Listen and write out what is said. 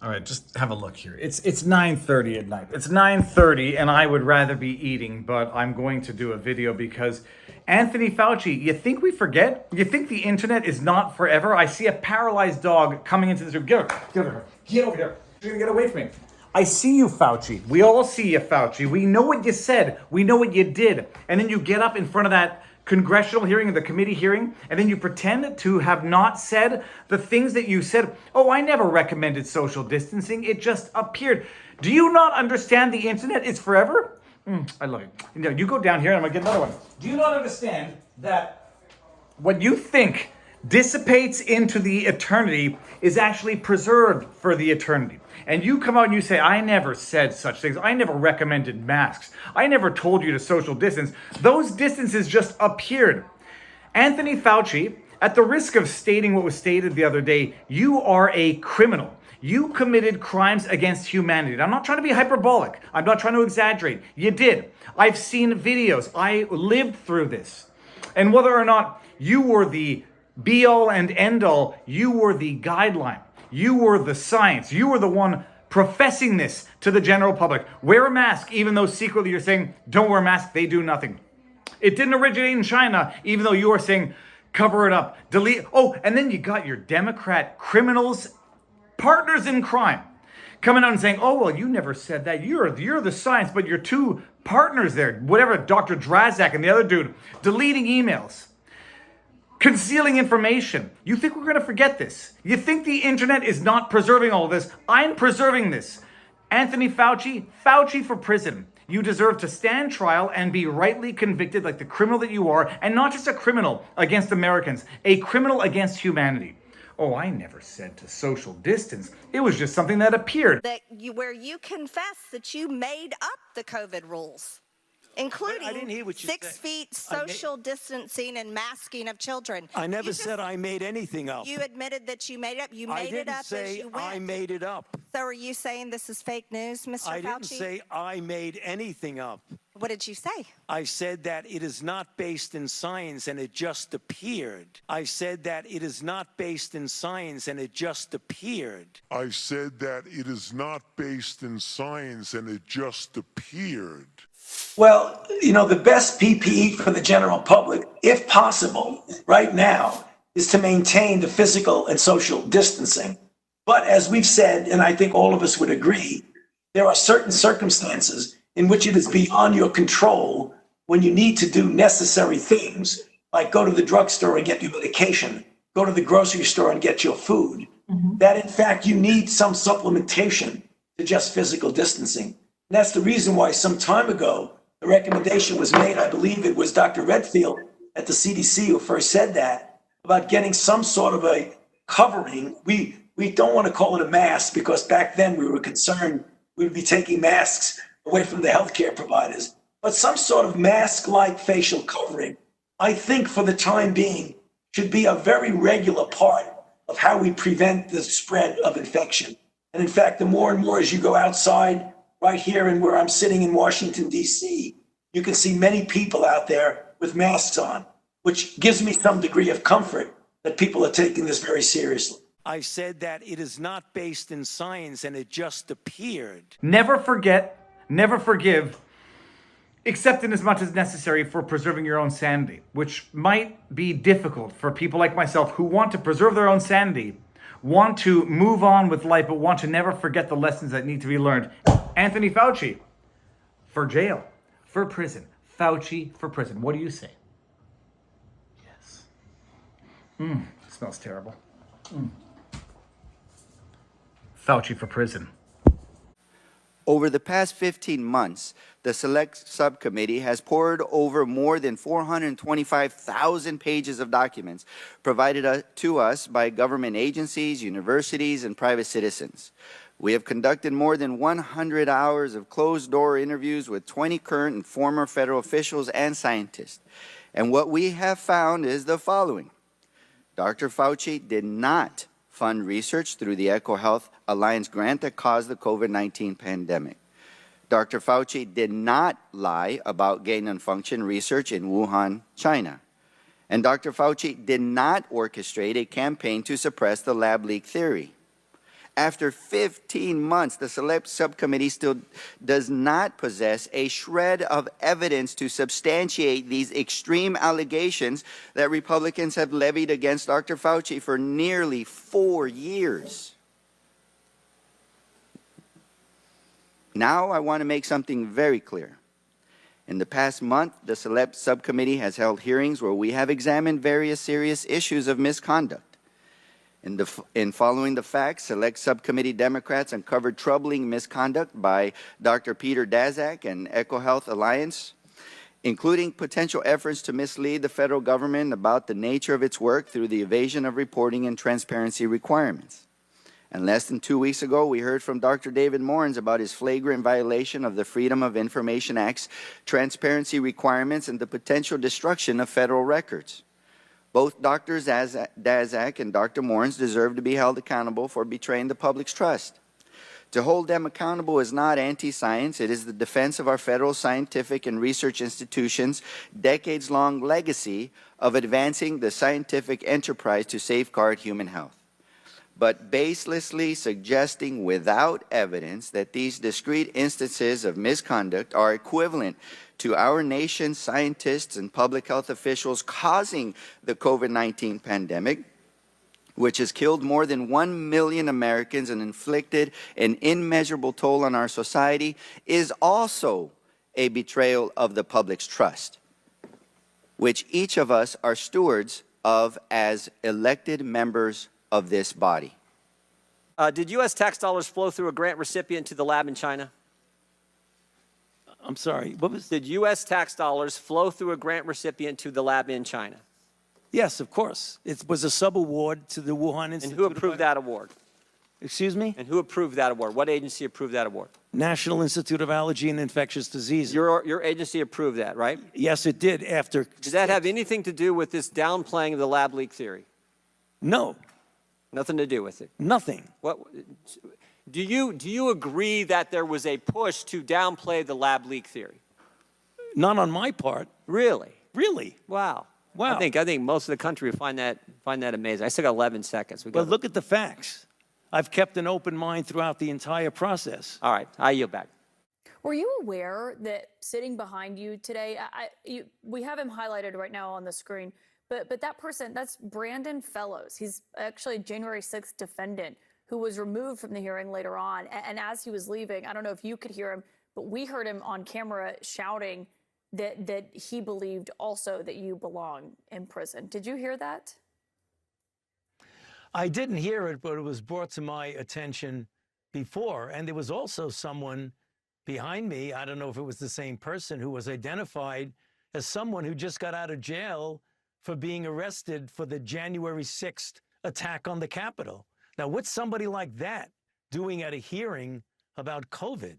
All right, just have a look here. It's 9:30 at night. It's 9:30 and I would rather be eating, but I'm going to do a video because Anthony Fauci, you think we forget? You think the internet is not forever? I see a paralyzed dog coming into this room. Get over here. Get over here. You're gonna get away from me. I see you, Fauci. We all see you, Fauci. We know what you said. We know what you did. And then you get up in front of that congressional hearing, the committee hearing, and then you pretend to have not said the things that you said. Oh, I never recommended social distancing. It just appeared. Do you not understand the internet is forever? I love it. You go down here and I'm gonna get another one. Do you not understand that what you think dissipates into the eternity is actually preserved for the eternity? And you come out and you say, I never said such things. I never recommended masks. I never told you to social distance. Those distances just appeared. Anthony Fauci, at the risk of stating what was stated the other day, you are a criminal. You committed crimes against humanity. And I'm not trying to be hyperbolic. I'm not trying to exaggerate. You did. I've seen videos. I lived through this. And whether or not you were the be-all and end-all, you were the guideline. You were the science. You were the one professing this to the general public. Wear a mask, even though secretly you're saying, don't wear a mask, they do nothing. It didn't originate in China, even though you are saying, cover it up, delete. Oh, and then you got your Democrat criminals, partners in crime, coming out and saying, oh, well, you never said that. You're the science, but your two partners there, whatever, Dr. Drazak and the other dude, deleting emails. Concealing information. You think we're going to forget this? You think the internet is not preserving all this? I'm preserving this. Anthony Fauci, Fauci for prison. You deserve to stand trial and be rightly convicted like the criminal that you are, and not just a criminal against Americans, a criminal against humanity. Oh, I never said to social distance. It was just something that appeared. Where you confess that you made up the COVID rules, including 6 feet social distancing and masking of children. I never said I made anything up. You admitted that you made it up. You made it up as you went. I made it up. So are you saying this is fake news, Mr. Fauci? I didn't say I made anything up. What did you say? I said that it is not based in science and it just appeared. I said that it is not based in science and it just appeared. I said that it is not based in science and it just appeared. Well, the best PPE for the general public, if possible, right now, is to maintain the physical and social distancing. But as we've said, and I think all of us would agree, there are certain circumstances in which it is beyond your control when you need to do necessary things, like go to the drugstore and get your medication, go to the grocery store and get your food, that in fact you need some supplementation to just physical distancing. And that's the reason why some time ago, the recommendation was made, I believe it was Dr. Redfield at the CDC who first said that, about getting some sort of a covering. We don't want to call it a mask because back then we were concerned we would be taking masks away from the healthcare providers. But some sort of mask-like facial covering, I think for the time being, should be a very regular part of how we prevent the spread of infection. And in fact, the more and more as you go outside, right here and where I'm sitting in Washington, D.C., you can see many people out there with masks on, which gives me some degree of comfort that people are taking this very seriously. I said that it is not based in science and it just appeared. Never forget, never forgive, except in as much as necessary for preserving your own sanity, which might be difficult for people like myself who want to preserve their own sanity, want to move on with life, but want to never forget the lessons that need to be learned. Anthony Fauci for jail, for prison. Fauci for prison. What do you say? Yes. Smells terrible. Fauci for prison. Over the past 15 months, the Select Subcommittee has pored over more than 425,000 pages of documents provided to us by government agencies, universities, and private citizens. We have conducted more than 100 hours of closed-door interviews with 20 current and former federal officials and scientists. And what we have found is the following. Dr. Fauci did not fund research through the EcoHealth Alliance grant that caused the COVID-19 pandemic. Dr. Fauci did not lie about gain-of-function research in Wuhan, China. And Dr. Fauci did not orchestrate a campaign to suppress the lab leak theory. After 15 months, the Select Subcommittee still does not possess a shred of evidence to substantiate these extreme allegations that Republicans have levied against Dr. Fauci for nearly 4 years. Now I want to make something very clear. In the past month, the Select Subcommittee has held hearings where we have examined various serious issues of misconduct. In following the facts, Select Subcommittee Democrats uncovered troubling misconduct by Dr. Peter Daszak and EcoHealth Alliance, including potential efforts to mislead the federal government about the nature of its work through the evasion of reporting and transparency requirements. And less than 2 weeks ago, we heard from Dr. David Morin's about his flagrant violation of the Freedom of Information Act's transparency requirements and the potential destruction of federal records. Both Dr. Daszak and Dr. Morin's deserve to be held accountable for betraying the public's trust. To hold them accountable is not anti-science. It is the defense of our federal scientific and research institutions' decades-long legacy of advancing the scientific enterprise to safeguard human health. But baselessly suggesting without evidence that these discrete instances of misconduct are equivalent to our nation's scientists and public health officials causing the COVID-19 pandemic, which has killed more than 1 million Americans and inflicted an immeasurable toll on our society, is also a betrayal of the public's trust, which each of us are stewards of as elected members of this body. Did U.S. tax dollars flow through a grant recipient to the lab in China? I'm sorry, what was? Did U.S. tax dollars flow through a grant recipient to the lab in China? Yes, of course. It was a sub-award to the Wuhan Institute. And who approved that award? Excuse me? And who approved that award? What agency approved that award? National Institute of Allergy and Infectious Diseases. Your agency approved that, right? Yes, it did after. Does that have anything to do with this downplaying of the lab leak theory? No, Nothing to do with it. nothing. What do you agree that there was a push to downplay the lab leak theory? Not on my part. Really? Really? Wow. Wow. I think most of the country would find that amazing. I still got 11 seconds. But look at the facts. I've kept an open mind throughout the entire process. All right, I yield back. Were you aware that sitting behind you today, we have him highlighted right now on the screen, but that person, that's Brandon Fellows. He's actually a January 6th defendant who was removed from the hearing later on. And as he was leaving, I don't know if you could hear him, but we heard him on camera shouting that he believed also that you belong in prison. Did you hear that? I didn't hear it, but it was brought to my attention before. And there was also someone behind me, I don't know if it was the same person, who was identified as someone who just got out of jail for being arrested for the January 6th attack on the Capitol. Now, what's somebody like that doing at a hearing about COVID?